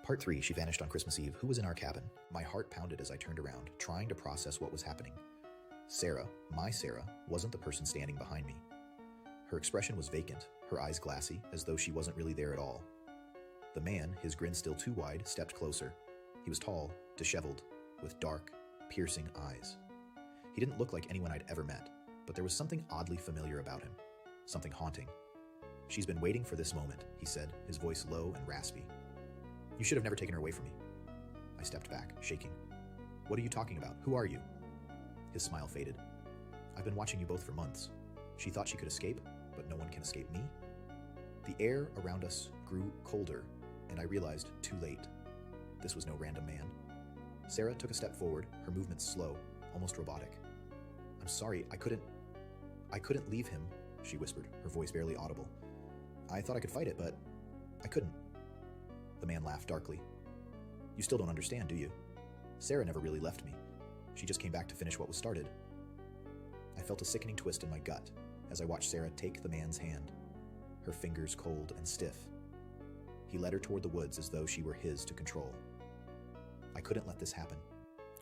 Part 3, she vanished on Christmas Eve. Who was in our cabin? My heart pounded as I turned around, trying to process what was happening. Sarah, my Sarah, wasn't the person standing behind me. Her expression was vacant, her eyes glassy, as though she wasn't really there at all. The man, his grin still too wide, stepped closer. He was tall, disheveled, with dark, piercing eyes. He didn't look like anyone I'd ever met, but there was something oddly familiar about him, something haunting. "She's been waiting for this moment," he said, his voice low and raspy. "You should have never taken her away from me." I stepped back, shaking. "What are you talking about? Who are you?" His smile faded. "I've been watching you both for months. She thought she could escape, but no one can escape me." The air around us grew colder, and I realized too late. This was no random man. Sarah took a step forward, her movements slow, almost robotic. "I'm sorry, I couldn't leave him," she whispered, her voice barely audible. "I thought I could fight it, but I couldn't." The man laughed darkly. "You still don't understand, do you? Sarah never really left me. She just came back to finish what was started." I felt a sickening twist in my gut as I watched Sarah take the man's hand, her fingers cold and stiff. He led her toward the woods as though she were his to control. I couldn't let this happen.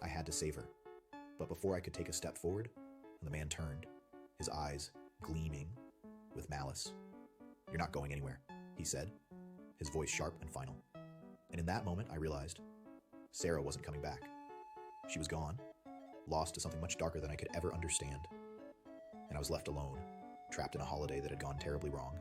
I had to save her. But before I could take a step forward, the man turned, his eyes gleaming with malice. "You're not going anywhere," he said, his voice sharp and final. And in that moment, I realized Sarah wasn't coming back. She was gone, lost to something much darker than I could ever understand. And I was left alone, trapped in a holiday that had gone terribly wrong.